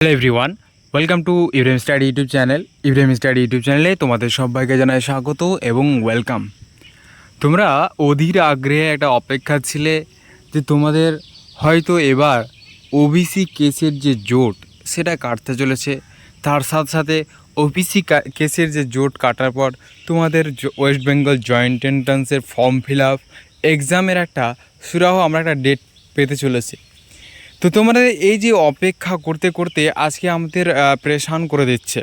Hello everyone, welcome to Ibrahim study YouTube channel. Ibrahim study YouTube চ্যানেলে তোমাদের সবাইকে জানাই স্বাগত এবং ওয়েলকাম। তোমরা অধীর আগ্রহে একটা অপেক্ষা ছিলে যে তোমাদের হয়তো এবার ওবিসি কেসের যে জোট সেটা কাটতে চলেছে। তার সাথে সাথে ওবিসি কেসের যে জোট কাটার পর তোমাদের ওয়েস্ট বেঙ্গল জয়েন্ট এন্ট্রান্সের ফর্ম ফিল আপ এক্সামের একটা সুরাহ আমরা একটা ডেট পেতে চলেছি। তো তোমাদের এই যে অপেক্ষা করতে করতে আজকে আমাদের প্রেশান করে দিচ্ছে,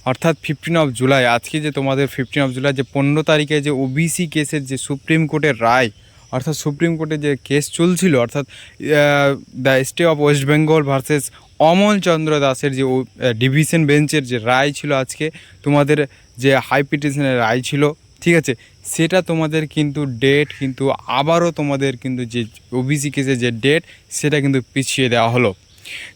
অর্থাৎ 15 জুলাই। আজকে যে তোমাদের 15 জুলাই যে 15 তারিখে যে ওবিসি কেসের যে সুপ্রিম কোর্টের রায়, অর্থাৎ সুপ্রিম কোর্টে যে কেস চলছিল, অর্থাৎ the state of West Bengal versus Amal Chandra দাসের যে ডিভিশন বেঞ্চের যে রায় ছিল আজকে, তোমাদের যে হাই পিটিশনের রায় ছিল, ঠিক আছে, সেটা তোমাদের কিন্তু ডেট কিন্তু আবারও তোমাদের কিন্তু যে ওবিসি কেসের যে ডেট সেটা কিন্তু পিছিয়ে দেওয়া হলো।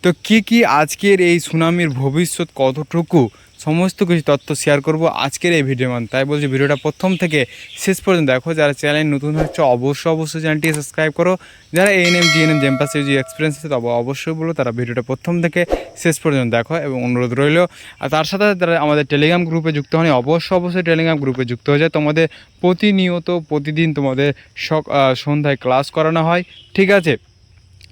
তো কি আজকের এই সুনামির ভবিষ্যৎ কতটুকু, সমস্ত কিছু তথ্য শেয়ার করব আজকের এই ভিডিওর মাধ্যমে। তাই বলছি ভিডিওটা প্রথম থেকে শেষ পর্যন্ত দেখো। যারা চ্যানেল নতুন হচ্ছে অবশ্যই চ্যানেলটি সাবস্ক্রাইব করো। যারা এএনএম জিএনএম জেমপাস যে এক্সপিরিয়েন্স আছে তবে অবশ্যই বলো তারা ভিডিওটা প্রথম থেকে শেষ পর্যন্ত দেখো এবং অনুরোধ রইল। আর তার সাথে তারা আমাদের টেলিগ্রাম গ্রুপে যুক্ত হয়নি অবশ্যই টেলিগ্রাম গ্রুপে যুক্ত হয়ে যায়। তোমাদের প্রতিনিয়ত প্রতিদিন তোমাদের সন্ধ্যায় ক্লাস করানো হয়, ঠিক আছে।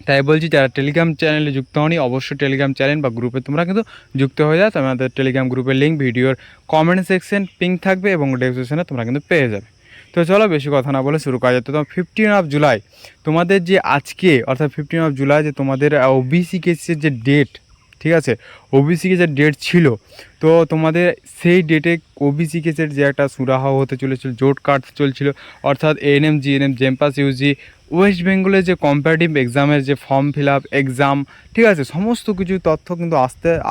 তাই বলছি যারা টেলিগ্রাম চ্যানেলে যুক্ত হয়নি অবশ্যই টেলিগ্রাম চ্যানেল বা গ্রুপে তোমরা কিন্তু যুক্ত হয়ে যাও। তোমাদের টেলিগ্রাম গ্রুপের লিঙ্ক ভিডিওর কমেন্ট সেকশন পিঙ্ক থাকবে এবং ডেসক্রিপশনে তোমরা কিন্তু পেয়ে যাবে। তো চলো বেশি কথা না বলে শুরু করা যায়। তো তোমার 15 জুলাই তোমাদের যে আজকে, অর্থাৎ 15 জুলাই যে তোমাদের ওবিসি কেসের যে ডেট, ঠিক আছে, ওবিসি কেসের ডেট ছিল। তো তোমাদের সেই ডেটে ওবিসি কেসের যে একটা সুরাহা হতে চলেছিল, জোট কাটতে চলছিল, অর্থাৎ এএনএম জিএনএম জেমপাস ইউজি ওয়েস্ট বেঙ্গলের যে কম্পারেটিভ এক্সামের যে ফর্ম ফিল আপ এক্সাম, ঠিক আছে, সমস্ত কিছু তথ্য কিন্তু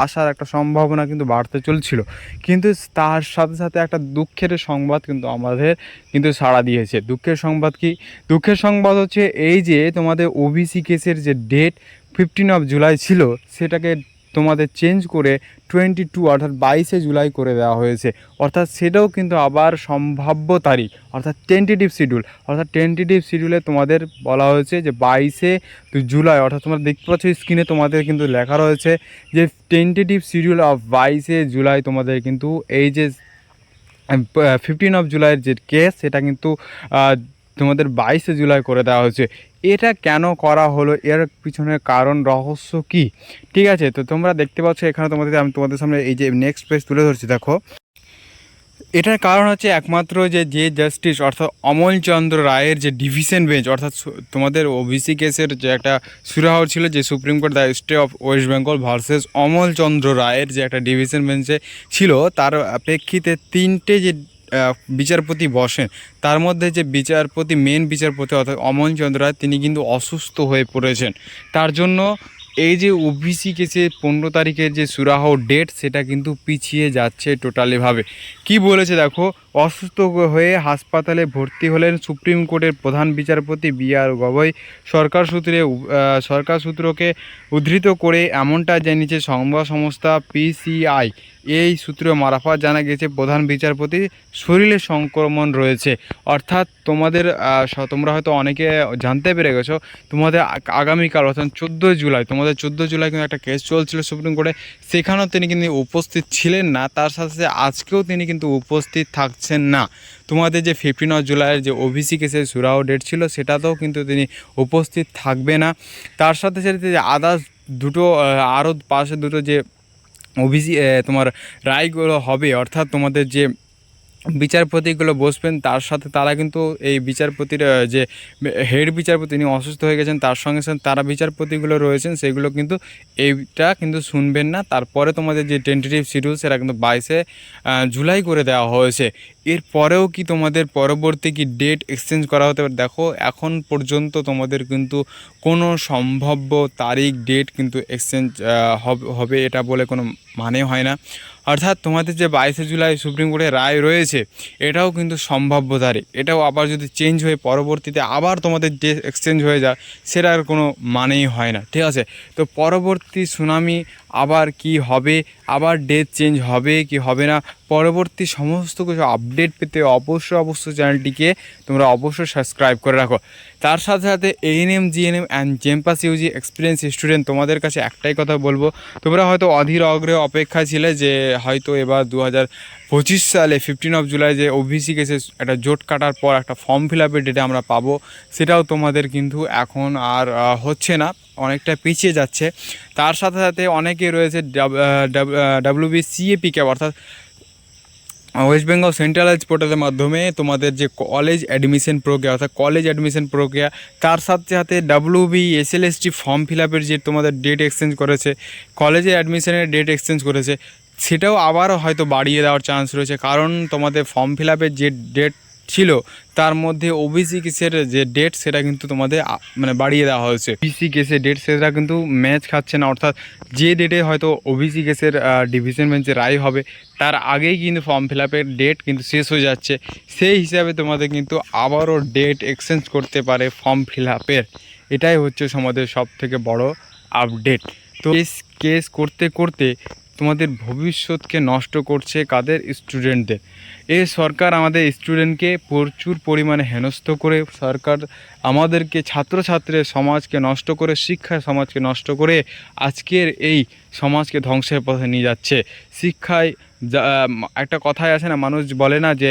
আসার একটা সম্ভাবনা কিন্তু বাড়তে চলছিল। কিন্তু তার সাথে সাথে একটা দুঃখের সংবাদ কিন্তু আমাদের কিন্তু সাড়া দিয়েছে। দুঃখের সংবাদ কি? দুঃখের সংবাদ হচ্ছে এই যে তোমাদের ওবিসি কেসের যে ডেট 15 জুলাই ছিল সেটাকে তোমাদের চেঞ্জ করে 22 অর্থাৎ 22 জুলাই করে দেওয়া হয়েছে। অর্থাৎ সেটাও কিন্তু আবার সম্ভাব্য তারিখ, অর্থাৎ টেন্টেটিভ শিডিউল। অর্থাৎ টেন্টেটিভ শিডিউলে তোমাদের বলা হয়েছে যে 22 জুলাই, অর্থাৎ তোমরা দেখতে পাচ্ছ স্ক্রিনে তোমাদের কিন্তু লেখা রয়েছে যে টেন্টেটিভ শিডিউল অফ 22 জুলাই তোমাদের কিন্তু এই যে 15 জুলাইয়ের যে কেস সেটা কিন্তু তোমাদের 22 জুলাই করে দেওয়া হয়েছে। এটা কেন করা হলো, এর পিছনের কারণ রহস্য কি, ঠিক আছে। তো তোমরা দেখতে পাচ্ছ এখানে আমি তোমাদের সামনে এই যে নেক্সট পেজ তুলে ধরছি, দেখো। এটার কারণ হচ্ছে একমাত্র যে জাস্টিস অর্থাৎ অমলচন্দ্র রায়ের যে ডিভিশন বেঞ্চ, অর্থাৎ তোমাদের ওবিসি কেসের যে একটা সুরাহ ছিল যে supreme court the state of West Bengal versus Amalchandra রায়ের যে একটা ডিভিশন বেঞ্চে ছিল, তার প্রেক্ষিতে 3টে যে বিচারপতি বসেন, তার মধ্যে যে বিচারপতি মেন বিচারপতি অর্থাৎ অমলচন্দ্র রায় তিনি কিন্তু অসুস্থ হয়ে পড়েছেন। তার জন্য এই যে ওবিসি কেসে 15 তারিখের যে সুরাহ ডেট সেটা কিন্তু পিছিয়ে যাচ্ছে টোটালিভাবে। কি বলেছে দেখো, অসুস্থ হয়ে হাসপাতালে ভর্তি হলেন সুপ্রিম কোর্টের প্রধান বিচারপতি বি.আর. গগৈ। সরকার সূত্রকে উদ্ধৃত করে এমনটা জানিয়েছে সংবাদ সংস্থা পিসিআই। এই সূত্র মারফত জানা গেছে প্রধান বিচারপতি শরীরে সংক্রমণ রয়েছে। অর্থাৎ তোমরা হয়তো অনেকে জানতে পেরে গেছো, তোমাদের আগামীকাল অর্থাৎ 14 জুলাই, তোমাদের 14 জুলাই কিন্তু একটা কেস চলছিল সুপ্রিম কোর্টে, সেখানেও তিনি কিন্তু উপস্থিত ছিলেন না। তার সাথে সাথে আজকেও তিনি কিন্তু উপস্থিত থাকছেন না। তোমাদের যে 15 জুলাইয়ের যে ওবিসি কেসের সুরাহ ডেট ছিল সেটাতেও কিন্তু তিনি উপস্থিত থাকবে না। তার সাথে সাথে যে আদার্স দুটো আরও পাশে দুটো যে ওবিসি তোমার রায়গুলো হবে, অর্থাৎ তোমাদের যে বিচারপতিগুলো বসবেন তার সাথে তারা কিন্তু এই বিচারপতির যে হেড বিচারপতি তিনি অসুস্থ হয়ে গেছেন, তার সঙ্গে সঙ্গে তারা বিচারপতিগুলো রয়েছেন সেগুলো কিন্তু এইটা কিন্তু শুনবেন না। তারপরে তোমাদের যে টেন্টেটিভ শিডিউল সেটা কিন্তু 22 জুলাই করে দেওয়া হয়েছে। এরপরেও কি তোমাদের পরবর্তী কি ডেট এক্সচেঞ্জ করা হতে পারে? দেখো এখন পর্যন্ত তোমাদের কিন্তু কোনো সম্ভাব্য তারিখ ডেট কিন্তু এক্সচেঞ্জ হবে এটা বলে কোনো মানে হয় না। অর্থাৎ তোমাদের যে 22 জুলাই সুপ্রিম কোর্টের রায় রয়েছে এটাও কিন্তু সম্ভাব্য তারিখ। এটাও আবার যদি চেঞ্জ হয়ে পরবর্তীতে আবার তোমাদের ডেট এক্সচেঞ্জ হয়ে যায় সেটার কোনো মানেই হয় না, ঠিক আছে। তো পরবর্তী সুনামি আবার কি হবে, আবার ডেট চেঞ্জ হবে কি হবে না, পরবর্তী সমস্ত কিছু আপডেট পেতে অবশ্যই চ্যানেলটিকে তোমরা অবশ্যই সাবস্ক্রাইব করে রাখো। তার সাথে সাথে ANM GNM and JENPAS UG experience student, তোমাদের কাছে একটাই কথা বলবো, তোমরা হয়তো অধীর অগ্রহে অপেক্ষায় ছিলে যে হয়তো এবার 2025 সালে 15 জুলাই যে ওবিসি কেসে একটা জোট কাটার পর একটা ফর্ম ফিল আপের ডেটে আমরা পাবো, সেটাও তোমাদের কিন্তু এখন আর হচ্ছে না, অনেকটা পিছিয়ে যাচ্ছে। তার সাথে সাথে অনেকে রয়েছে ডাব্লিউবিসিএপি ক্যাপ, অর্থাৎ ওয়েস্ট বেঙ্গল সেন্ট্রালাইজ পোর্টালের মাধ্যমে তোমাদের যে কলেজ অ্যাডমিশন প্রক্রিয়া, অর্থাৎ কলেজ অ্যাডমিশন প্রক্রিয়া, তার সাথে সাথে WBSLST ফর্ম ফিল আপের যে তোমাদের ডেট এক্সচেঞ্জ করেছে, কলেজে অ্যাডমিশনের ডেট এক্সচেঞ্জ করেছে, সেটাও আবারও হয়তো বাড়িয়ে দেওয়ার চান্স রয়েছে। কারণ তোমাদের ফর্ম ফিল আপের যে ডেট ছিল তার মধ্যে ওবিসি কেসের যে ডেট সেটা কিন্তু তোমাদের মানে বাড়িয়ে দেওয়া হয়েছে। ওবিসি কেসের ডেট সেটা কিন্তু ম্যাচ খাচ্ছে না, অর্থাৎ যে ডেটে হয়তো ওবিসি কেসের ডিভিশন বেঞ্চে রায় হবে তার আগেই কিন্তু ফর্ম ফিল আপের ডেট কিন্তু শেষ হয়ে যাচ্ছে। সেই হিসাবে তোমাদের কিন্তু আবারও ডেট এক্সচেঞ্জ করতে পারে ফর্ম ফিল আপের। এটাই হচ্ছে আমাদের সব থেকে বড় আপডেট। তো কেস করতে করতে তোমাদের ভবিষ্যৎকে নষ্ট করছে কাদের? স্টুডেন্টদের। এই সরকার আমাদের স্টুডেন্টকে প্রচুর পরিমাণে হেনস্থ করে, সরকার আমাদেরকে ছাত্রছাত্রীর সমাজকে নষ্ট করে, শিক্ষা সমাজকে নষ্ট করে আজকের এই সমাজকে ধ্বংসের পথে নিয়ে যাচ্ছে। শিক্ষায় একটা কথাই আছে না, মানুষ বলে না যে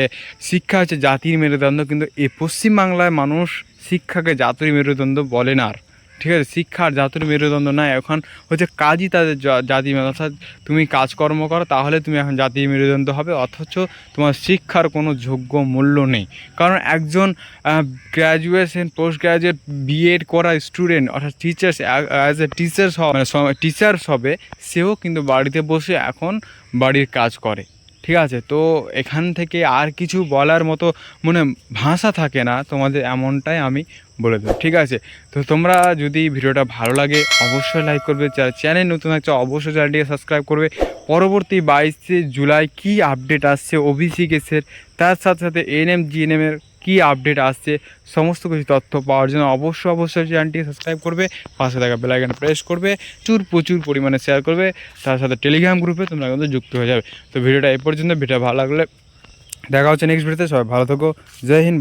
শিক্ষা হচ্ছে জাতির মেরুদণ্ড, কিন্তু এই পশ্চিমবাংলায় মানুষ শিক্ষাকে জাতির মেরুদণ্ড বলে না আর। ঠিক আছে, শিক্ষার জাতির মেরুদণ্ড না, এখন হচ্ছে কাজই তাদের জাতির মেরুদণ্ড। অর্থাৎ তুমি কাজকর্ম করো তাহলে তুমি এখন জাতির মেরুদণ্ড হবে, অথচ তোমার শিক্ষার কোনো যোগ্য মূল্য নেই। কারণ একজন গ্র্যাজুয়েশন পোস্ট গ্র্যাজুয়েট বিএড করা স্টুডেন্ট, অর্থাৎ teachers as a teachers teachers হবে, সেও কিন্তু বাড়িতে বসে এখন বাড়ির কাজ করে। ঠিক আছে, তো এখান থেকে আর কিছু বলার মতো মানে ভাষা থাকে না তোমাদের, এমনটাই আমি বলে দেবো। ঠিক আছে, তো তোমরা যদি ভিডিওটা ভালো লাগে অবশ্যই লাইক করবে, চ্যানেল নতুন আছে অবশ্যই চ্যানেলটিকে সাবস্ক্রাইব করবে। পরবর্তী 22 জুলাই কী আপডেট আসছে ওবিসি কেসের, তার সাথে সাথে এএনএম জিএনএমের কী আপডেট আসছে, সমস্ত কিছু তথ্য পাওয়ার জন্য অবশ্যই চ্যানেলটিকে সাবস্ক্রাইব করবে, পাশে থাকা বেল আইকন প্রেস করবে, প্রচুর পরিমাণে শেয়ার করবে, তার সাথে টেলিগ্রাম গ্রুপে তোমরা কিন্তু যুক্ত হয়ে যাবে। তো ভিডিওটা এ পর্যন্ত, ভিডিও ভালো লাগলে দেখা হচ্ছে নেক্সট ভিডিওতে। সবাই ভালো থেকো, জয় হিন্দ।